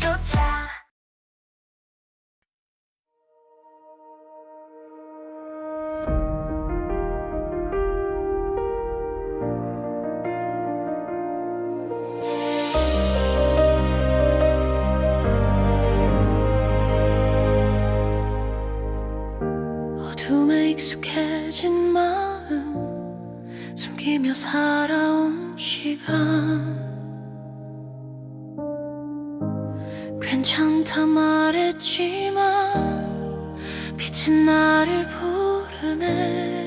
우리조차. 어둠에 익숙해진 마음 숨기며 살아온 시간 괜찮다 말했지만 빛은 나를 부르네.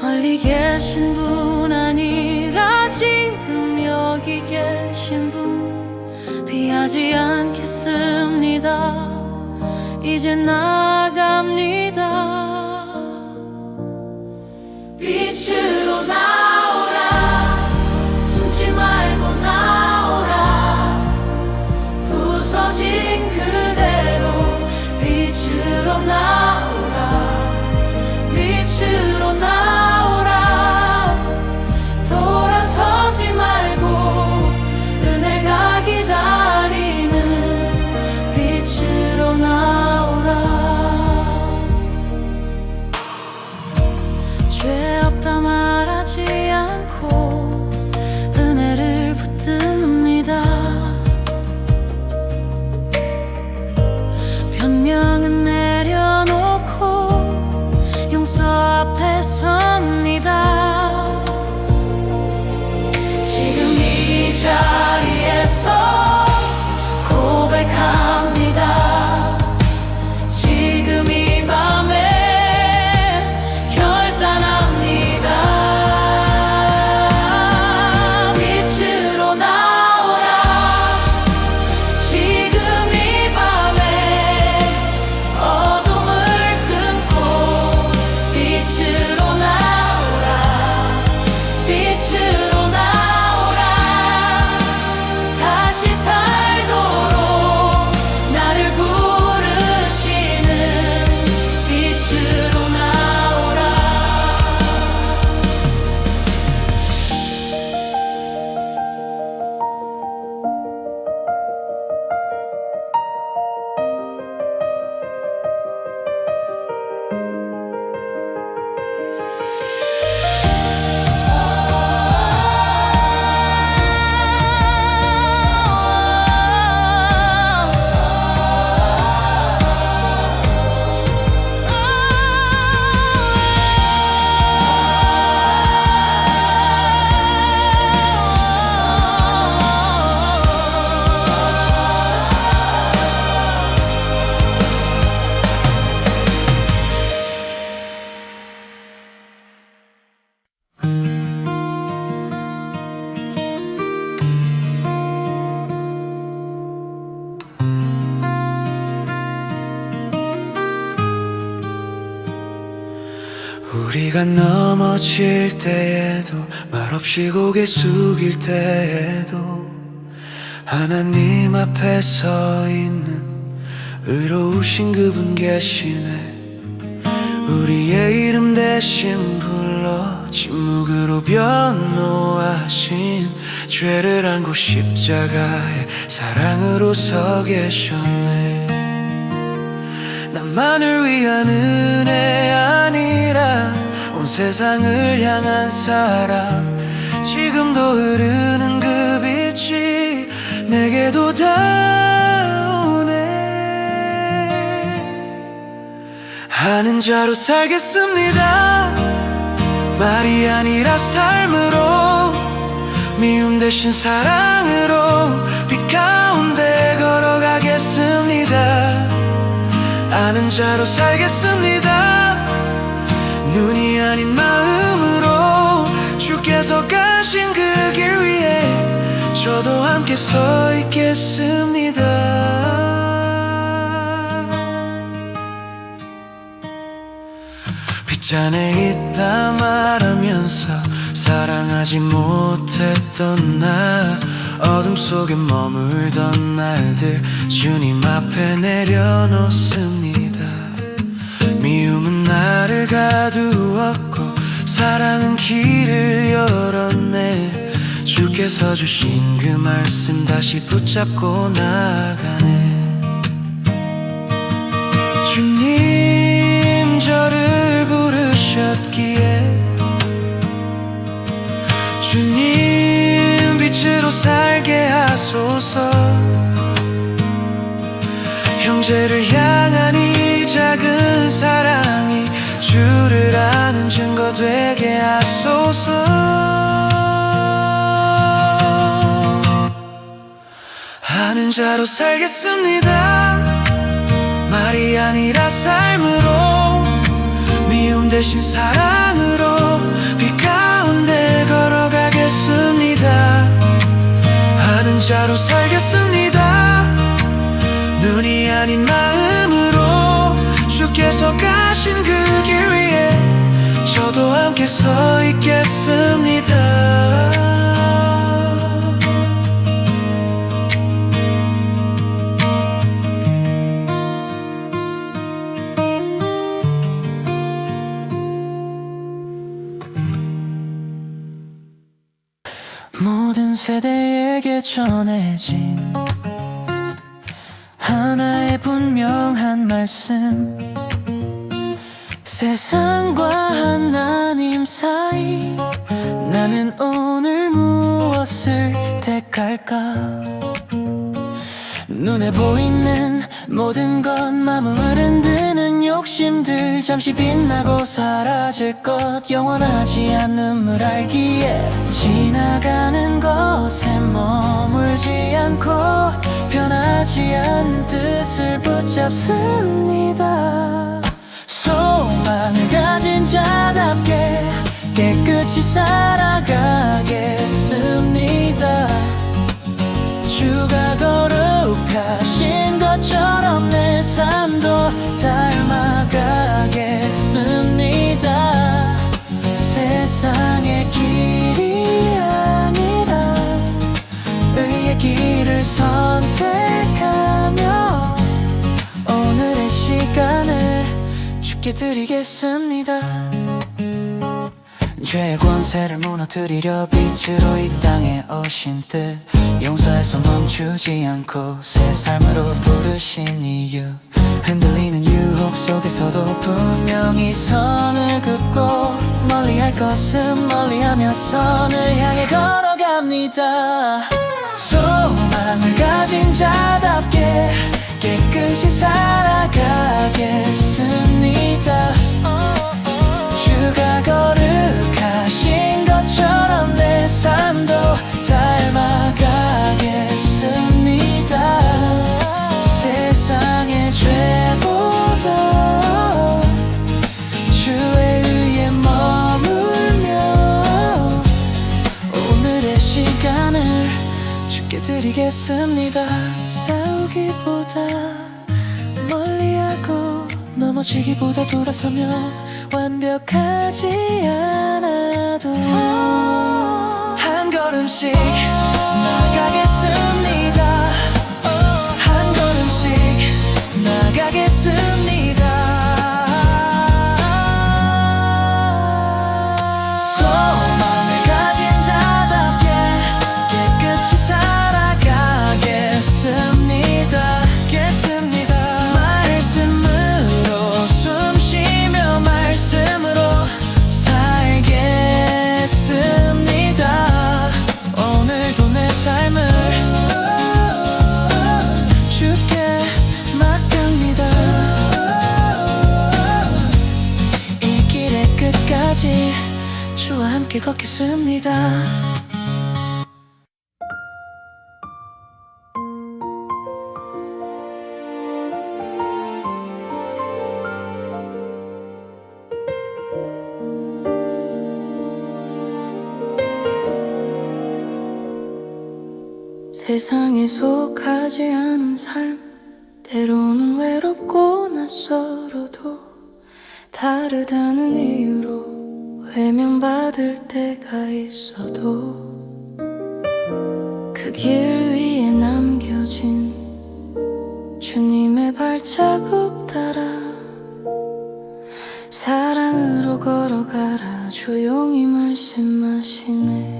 멀리 계신 분 아니라 지금 여기 계신 분 피하지 않겠습니다. 이제 나갑니다. 빛으로 나오라. 숨지 말고 나오라. 부서진 그대로 빛으로 나오라. 빛으로 나오라. 돌아서지 말고 은혜가 기다리는 빛으로 나오라. 죄 없다 말하지 않고 은혜를 붙듭니다. 변명은 내려놓고 용서 앞에 섭니다. 지금 이 자리에서 고백합니다. 지금 이 밤에 빛으로 나오라. 지금 이 밤에 어둠을 끊고 빛으로 나오라. 빛으로 나오라. 다시 살도록 나를 부르시는 빛으로 나오라. 우리가 넘어질 때에도 말없이 고개 숙일 때에도 하나님 앞에 서 있는 의로우신 그분 계시네. 우리의 이름 대신 불러 침묵으로 변호하신 죄를 안고 십자가에 사랑으로 서 계셨네. 나만을 위한 은혜 아니라 온 세상을 향한 사랑 지금도 흐르는 그 빛이 내게도 닿오네. 하는 자로 살겠습니다. 말이 아니라 삶으로 미움 대신 사랑으로 빛 가운데 걸어가겠습니다. 아는 자로 살겠습니다. 눈이 아닌 마음으로 주께서 가신 그 길 위에 저도 함께 서 있겠습니다. 빗잔에 있다 말하면서 사랑하지 못했던 나 어둠 속에 머물던 날들 주님 앞에 내려놓습니다. 미움은 나를 가두었고 사랑은 길을 열었네. 주께서 주신 그 말씀 다시 붙잡고 나아가네. 주님 저를 부르셨기에 주님 빛으로 살게 하소서. 형제를 향한 이 작은 사랑이 주를 아는 증거 되게 하소서. 아는 자로 살겠습니다. 말이 아니라 삶으로, 미움 대신 사랑으로 빛 가운데 걸어가겠습니다. 아는 자로 살겠습니다. 눈이 아닌 마음으로 주께서 가신 그 길 위에 저도 함께 서 있겠습니다. 모든 세대에게 전해진 하나의 분명한 말씀, 세상과 하나님 사이 나는 오늘 무엇을 택할까. 눈에 보이는 모든 것, 마음을 흔드는 욕심들 잠시 빛나고 사라질 것, 영원하지 않는 물 알기에 지나가는 것에 머물지 않고 변하지 않는 뜻을 붙잡습니다. 소망을 가진 자답게 깨끗이 살아가겠습니다. 주가 거룩하신 것처럼 내 삶도 닮아가겠습니다. 세상의 길이 아니라 의의 길을 선택하며 오늘의 시간을 주께 드리겠습니다. 죄의 권세를 무너뜨리려 빛으로 이 땅에 오신 뜻, 용서해서 멈추지 않고 새 삶으로 부르신 이유, 흔들리는 유혹 속에서도 분명히 선을 긋고 멀리할 것은 멀리하며 선을 향해 걸어갑니다. 소망을 가진 자답게 깨끗이 살아가겠습니다. 주가 거룩하신 것처럼 내 삶도 닮아가겠습니다. 세상의 죄보다 주의 의에 머물며 오늘의 시간을 주께 드리겠습니다. 싸우기보다 멀리하고 넘어지기보다 돌아서며 완벽하지 않아도 한 걸음씩 나가겠습니다. 한 걸음씩 나가겠습니다. 소망을 가진 자답게 깨끗이 살아가겠습니다. 말씀으로 숨쉬며 말씀으로 살겠습니다. 오늘도 내 삶을 주께 맡깁니다. 이 길의 끝까지 주와 함께 걷겠습니다. 세상에 속하지 않은 삶, 때로는 외롭고 낯설어도 다르다는 이유로 외면받을 때가 있어도 그 길 위에 남겨진 주님의 발자국 따라 사랑으로 걸어가라 조용히 말씀하시네.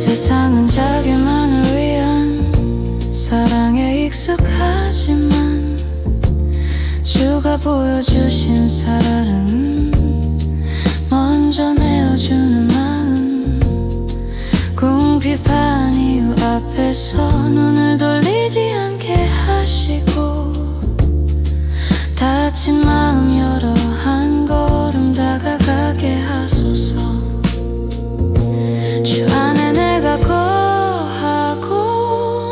세상은 자기만을 위한 사랑에 익숙하지만 주가 보여주신 사랑은 먼저 내어주는 마음. 궁핍한 이유 앞에서 눈을 돌리지 않게 하시고 다친 마음 열어 한 걸음 다가가게 하소서. 주 안에 내가 거하고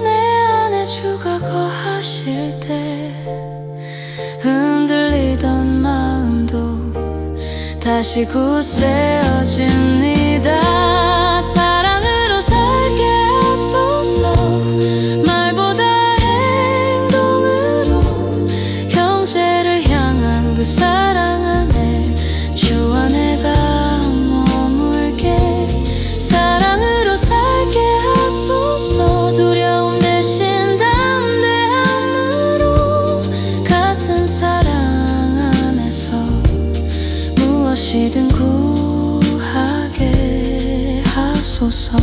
내 안에 주가 거하실 때 흔들리던 마음도 다시 굳세어집니다. 사랑으로 살게 하소서. 말보다 행동으로 형제를 향한 그 사랑 안에 주와 내가 머물게. 사랑으로 살게 하소서. 두려움 대신 담대함으로 같은 사랑 안에서 무엇이든 구하게 하소서.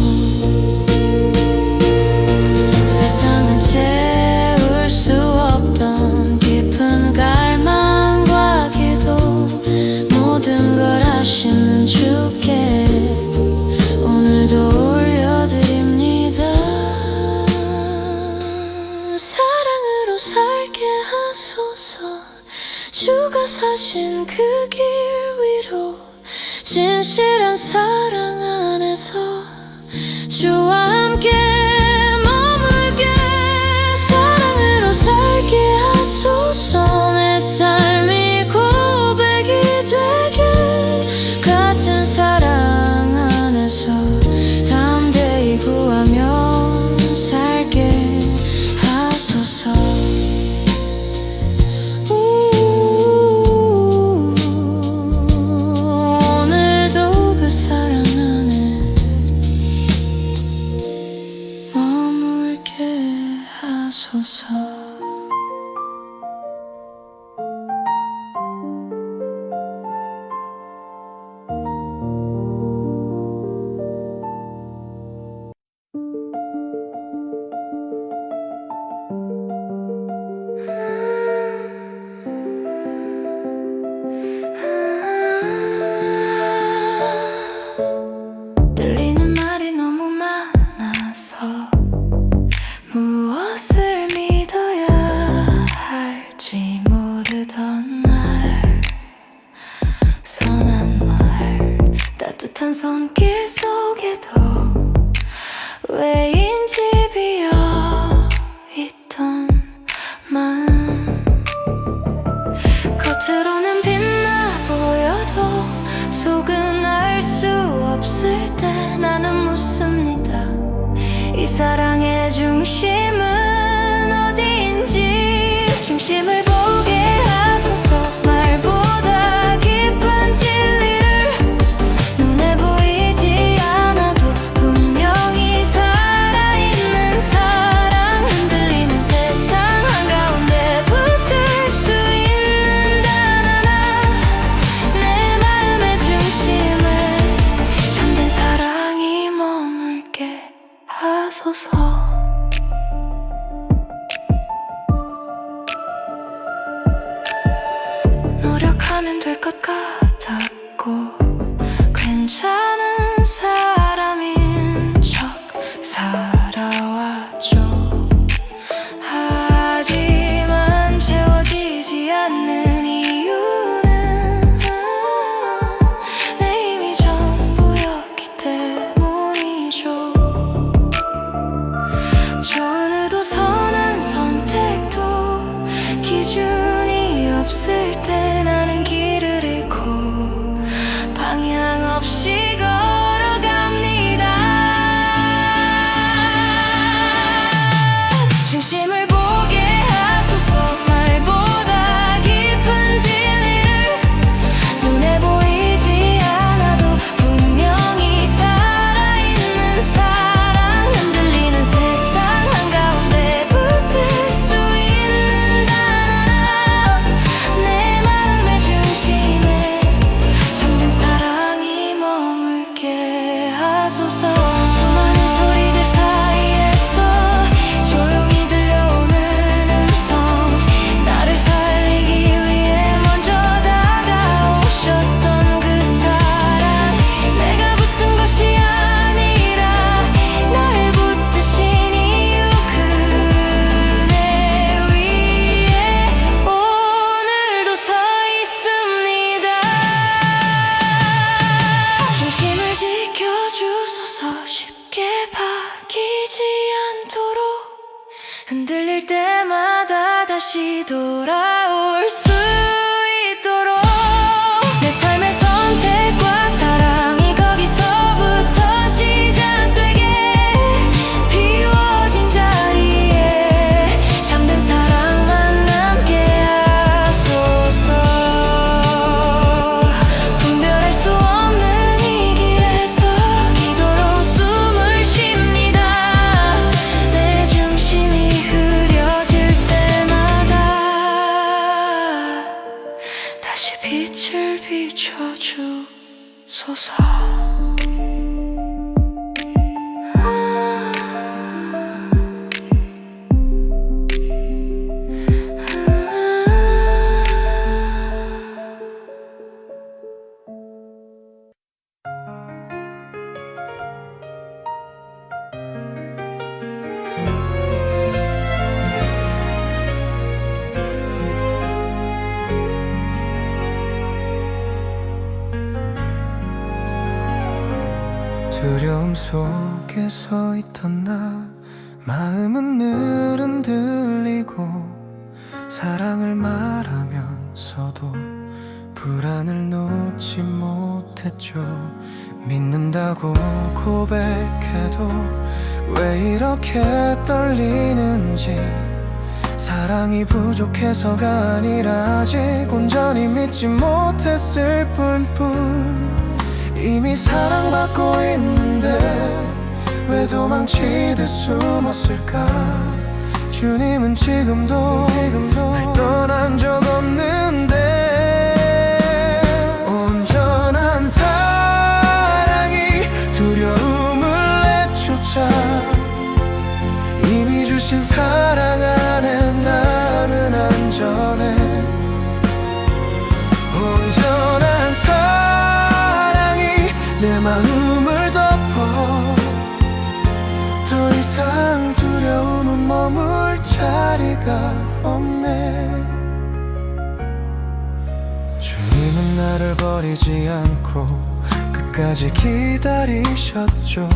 세상은 채울 수 없던 깊은 갈망과 기도, 모든 걸 아시는 주께 오늘도 올려드립니다. 사랑으로 살게 하소서. 주가 사신 그 길 위로 진실한 사랑 안에서 주와 함께 머물게. 사랑으로 살게 하소서. 내 삶이 고백이 되게 같은 사랑 안에서 담대히 구하며 살게 하소서. 오늘도 그 사랑 안에 머물게 하소서. 들리는 말이 너무 많아서 무엇을 믿어야 할지 모르던 날, 선한 말 따뜻한 손길 속에도 왜인지 비어있던 마음. 겉으로는 빛나 보여도 속은 알 수 없을 때 나는 묻습니다. 이 사랑의 중심은 어디인지. 중심을 보게 하소서. 말보다 깊은 진리를 눈에 보이지 않아도 분명히 살아있는 사랑. 흔들리는 세상 한가운데 붙들 수 있는 단 하나. 내 마음의 중심에 참된 사랑이 머물게 하소서. 노력하면 될 것 같았고 괜찮은 사람인 척 살아왔죠. 하지만 채워지지 않는 이유는 내 힘이 전부였기 때문이죠. 좋은 의도 선한 선택도 기준이 없을 때 나는 길을 잃고 방향 없이 걸어갑니다. 중심을 보게 하소서. 말보다 깊은 진리를 눈에 보이지 않아도 분명히 살아있는 사랑. 흔들리는 세상 한가운데 붙들 수 있는 단 하나. 내 마음의 중심에 참된 사랑이 머물게 하소서. 수많은 쉽게 바뀌지 않도록 흔들릴 때마다 다시 돌아올 수 있도록 내 삶의 선택과 사랑이 거기서부터 시작되게 비워진 자리에 잠든 사랑만 남게 하소서. 분별할 수 없는 이 길에서 기도로 숨을 쉽니다. 내 중심이 흐려질 때마다 다시 빛을 비춰주소서. 두려움 속에 서 있던 나 마음은 늘 흔들리고 사랑을 말하면서도 불안을 놓지 못했죠. 믿는다고 고백해도 왜 이렇게 떨리는지 사랑이 부족해서가 아니라 아직 온전히 믿지 못했을 뿐 이미 사랑받고 있는데 왜 도망치듯 숨었을까. 주님은 지금도 날 떠난 적 없는데 온전한 사랑이 두려움을 내쫓아 이미 주신 사랑 안에 나는 안전해. 온전한 내 마음을 덮어 더 이상 두려움은 머물 자리가 없네. 주님은 나를 버리지 않고 끝까지 기다리셨죠.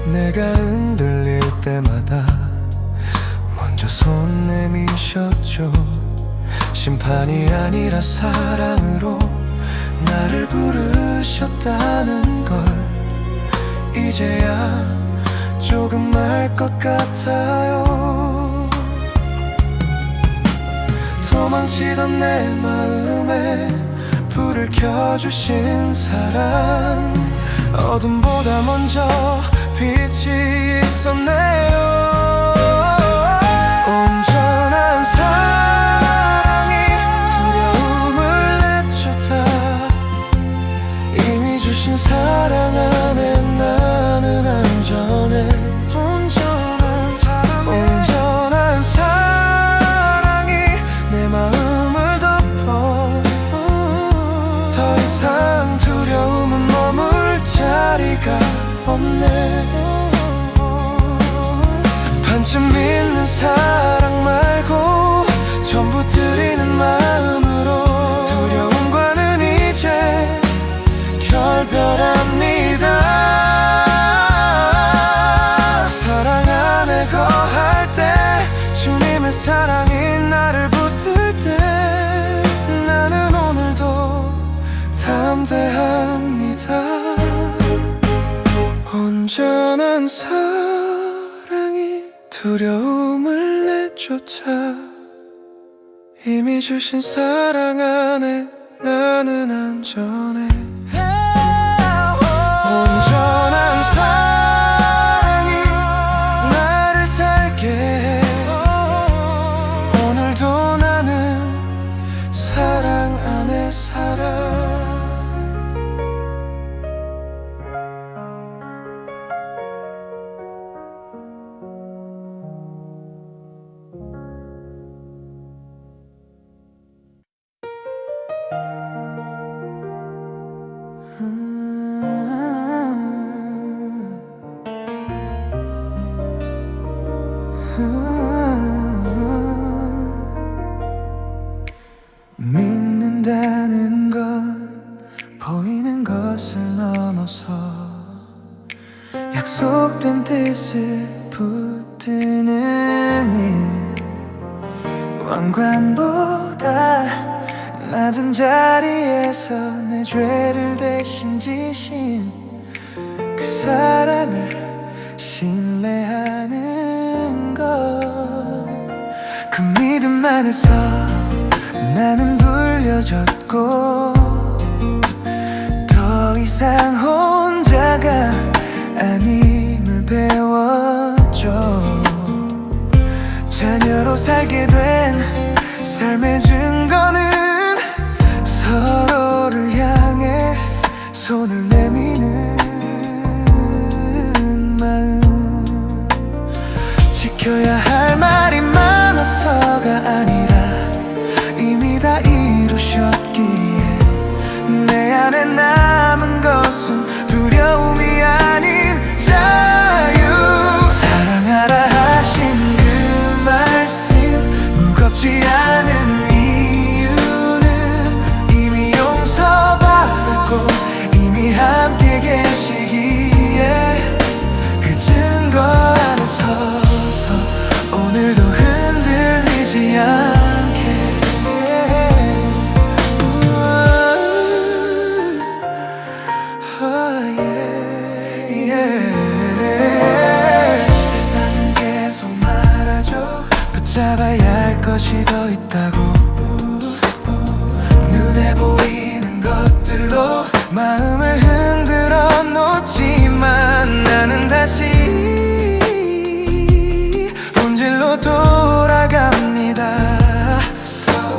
내가 흔들릴 때마다 먼저 손 내미셨죠. 심판이 아니라 사랑으로 나를 부르셨다는 걸 이제야 조금 알 것 같아요. 도망치던 내 마음에 불을 켜주신 사랑 어둠보다 먼저 빛이 있었네요. 온전한 사랑이 두려움을 내쫓아 이미 주신 사랑 안에 나는 안전해. 온전한 사랑이 내 마음을 덮어 더 이상 두려움은 머물 자리가 없네. 반쯤 믿는 사랑 말고 전부 드리는 마음으로 두려움과는 이제 결별합니다. 사랑 안에 거할 때 주님의 사랑이 나를 붙들 때 나는 오늘도 담대합니다. 온전한 사랑이 두려움을 내쫓아 이미 주신 사랑 안에 나는 안전해. 온전한 사랑이 나를 살게 해. 오늘도 나는 사랑 안에 살아. 믿는다는 건 보이는 것을 넘어서 약속된 뜻을 붙드는 일 왕관보다 낮은 자리에서 내 죄를 대신 지신 그 사랑을 신뢰하는 것 그 믿음 안에서 나는 불려졌고 더 이상 혼자가 아님을 배웠죠. 자녀로 살게 된 삶의 증거는 서로를 향해 손을 내미는 마음 지켜야 할 말이 많아서가 아니라 이미 다 이루셨기에 내 안에 남은 것은 두려움이 아닌 자유 사랑하라 하신 그 말씀 무겁지 않은 이유는 이미 용서받았고 이미 함께 계시기에 그 증거 안에 서서 오늘도 흔들리지 않게 세상은 계속 말하죠. 붙잡아야 할 것이 더 있다고 눈에 보이는 것들로 마음을 흔들어 놓지만 나는 다시 본질로 돌아갑니다.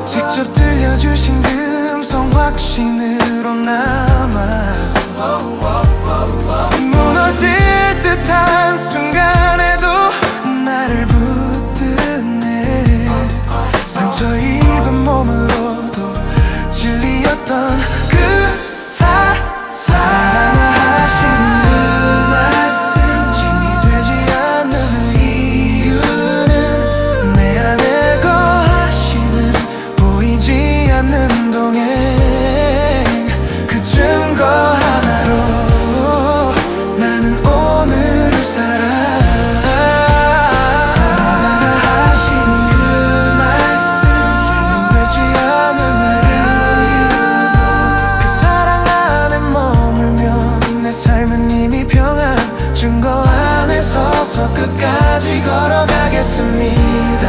직접 들려주신 그 음성 확신으로 남아 무너질 듯한 순간에도 나를 붙드네 상처 입은 몸으로도 진리였던 그 사랑하신 그 말씀 짐이 되지 않는 이유는 내 안에 거하시는 보이지 않는 동행 그 증거 하나로 나는 오늘을 사랑하신 그 말씀 실현되지 않은 이유도 그 사랑 안에 머물면 내 삶은 이미 평안 증거 안에 서서 끝까지 걸어가겠습니다.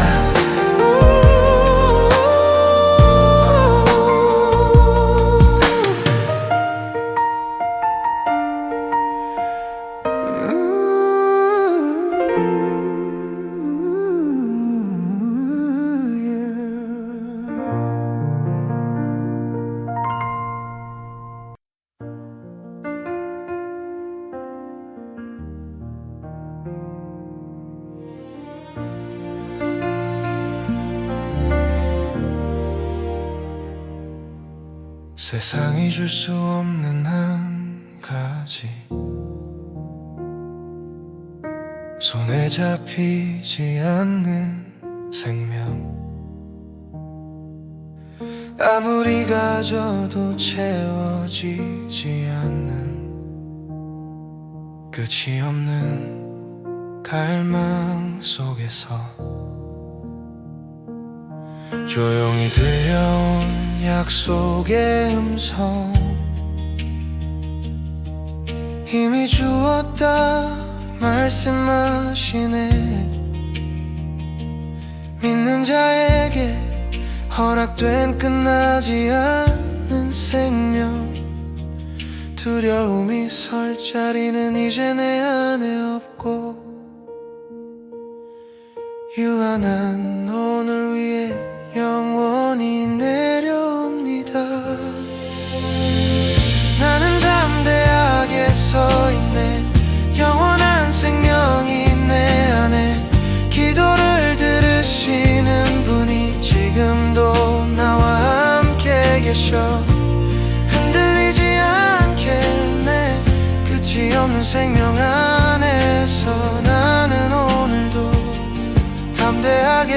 세상이 줄 수 없는 한 가지 손에 잡히지 않는 생명 아무리 가져도 채워지지 않는 끝이 없는 갈망 속에서 조용히 들려온 약속의 음성 이미 주었다 말씀하시네 믿는 자에게 허락된 끝나지 않는 생명 두려움이 설 자리는 이제 내 안에 없고 유한한 오늘 위에 영원히 내려옵니다. 나는 담대하게 서 있네 영원한 생명이 내 안에 기도를 들으시는 분이 지금도 나와 함께 계셔 흔들리지 않겠네 끝이 없는 생명 안에서 나는 오늘도 담대하게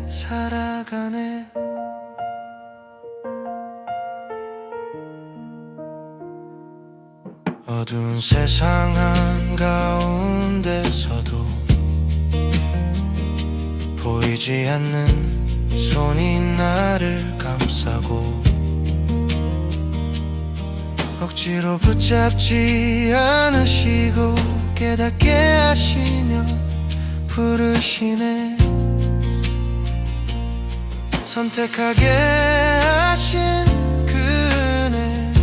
살아가네. 어두운 세상 한가운데서도 보이지 않는 손이 나를 감싸고 억지로 붙잡지 않으시고 깨닫게 하시며 부르시네. 선택하게 하신 그네.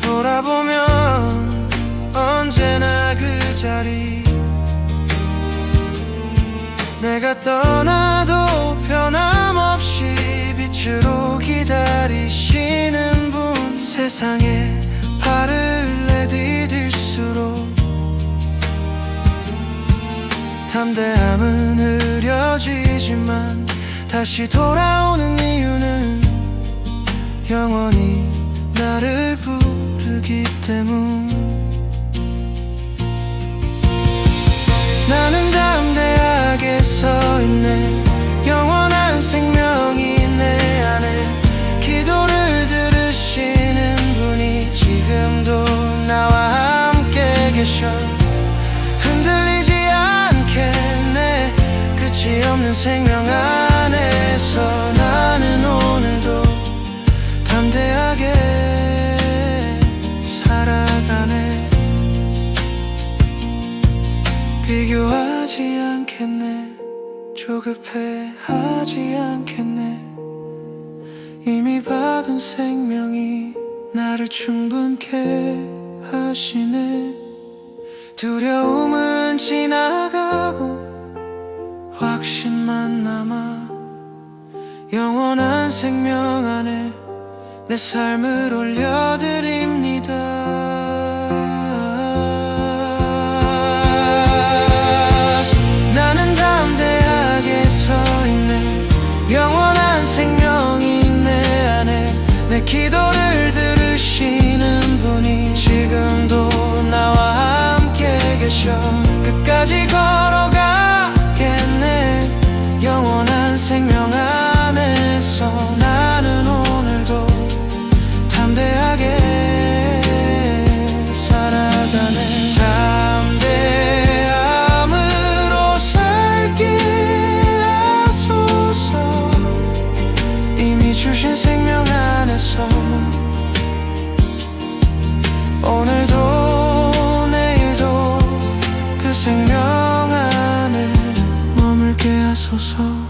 돌아보면 언제나 그 자리. 내가 떠나도 변함없이 빛으로 기다리시는 분. 세상에 발을 내디딜수록 담대함은 흐려지지만 다시 돌아오는 이유는 영원히 나를 부르기 때문. 나는 담대하게 서있네. 영원한 생명이 내 안에. 기도를 들으시는 분이 지금도 나와 함께 계셔. 흔들리지 않겠네. 끝이 없는 생명 안에서 나는 오늘도 담대하게 살아가네. 비교하지 않겠네. 조급해하지 않겠네. 이미 받은 생명이 나를 충분케 하시네. 두려움은 지나가고 확신만 남아. 영원한 생명 안에 내 삶을 올려드립니다. 나는 담대하게 서있네. 영원한 생명이 내 안에. 내 기도를 들으시는 분이 지금도 나와 함께 계셔. 끝까지 걸어가겠네. 영원한 생명 안에서 나는 오늘도 담대하게 살아가네. 담대함으로 살게 하소서. 이미 주신 생명 안에서 오늘도 내일도 그 생명 안에 머물게 하소서.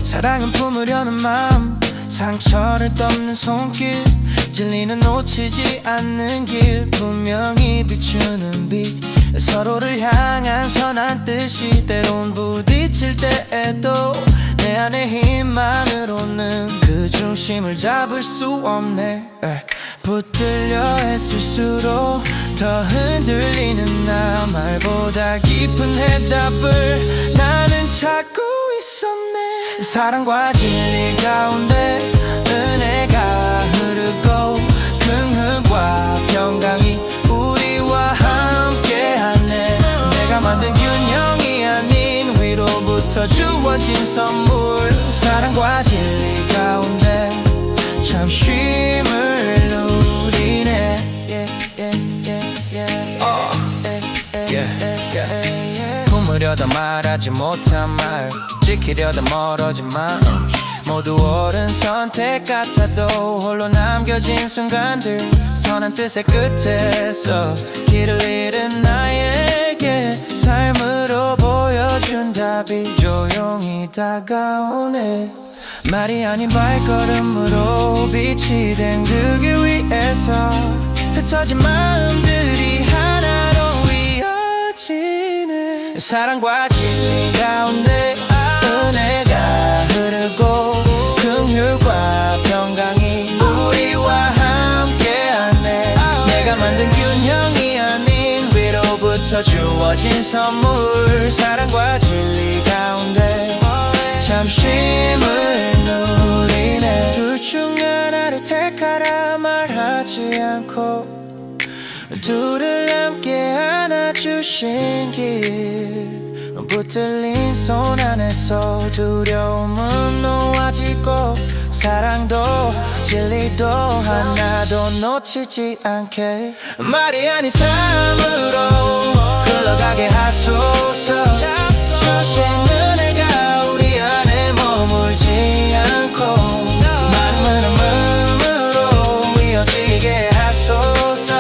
사랑은 품으려는 마음. 상처를 덮는 손길. 진리는 놓치지 않는 길. 분명히 비추는 빛. 서로를 향한 선한 뜻이 때론 부딪힐 때에도 내 안의 힘만으로는 그 중심을 잡을 수 없네. 붙들려 애쓸수록 더 흔들리는 나. 말보다 깊은 해답을 나는 찾고 있었네. 사랑과 진리 가운데 은혜가 흐르고 긍휼과 평강이 우리와 함께하네. 내가 만든 균형이 아닌 위로부터 주어진 선물. 사랑과 진리 가운데 참 쉼을 누리네. 품으려다 말하지 못한 말. 지키려다 멀어진 마음. 모두 옳은 선택 같아도 홀로 남겨진 순간들. 선한 뜻의 끝에서 길을 잃은 나에게 삶으로 보여준 답이 조용히 다가오네. 말이 아닌 발걸음으로 빛이 된 그 길 위에서 흩어진 마음들이 하나로 이어지네. 사랑과 진리 가운데 은혜가 흐르고 긍휼과 평강이 우리와 함께하네. 내가 만든 균형이 아닌 위로부터 주어진 선물. 사랑과 진리 가운데 참 쉼을 누리네. 둘을 함께 안아주신 길 붙들린 손 안에서 두려움은 놓아지고 사랑도 진리도 하나도 놓치지 않게 말이 아닌 삶으로 흘러가게 하소서 주신 은혜가 우리 안에 머물지 않고 마음은 마음으로 이어지게 하소서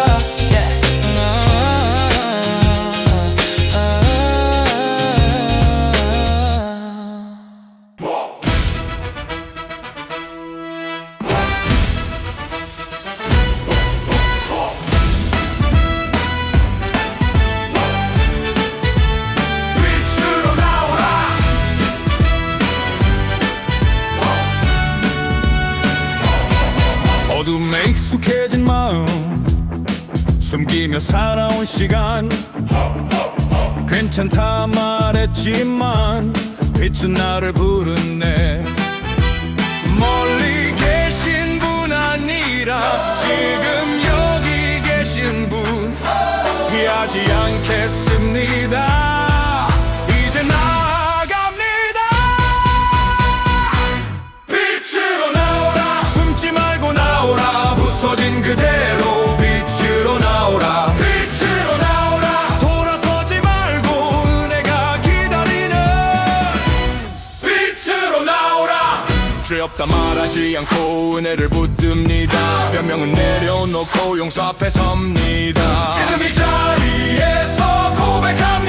어둠에 익숙해진 마음 숨기며 살아온 시간 괜찮다 말했지만 빛은 나를 부르네 멀리 계신 분 아니라 지금 여기 계신 분 피하지 않겠습니다 이제 나아갑니다 빛으로 나오라 숨지 말고 나오라 부서진 그대로 빛으로 나오라 빛으로 나오라 돌아서지 말고 은혜가 기다리는 빛으로 나오라 죄 없다 말하지 않고 은혜를 붙듭니다 변명은 내려놓고 용서 앞에 섭니다 지금 이 자리에서 고백합니다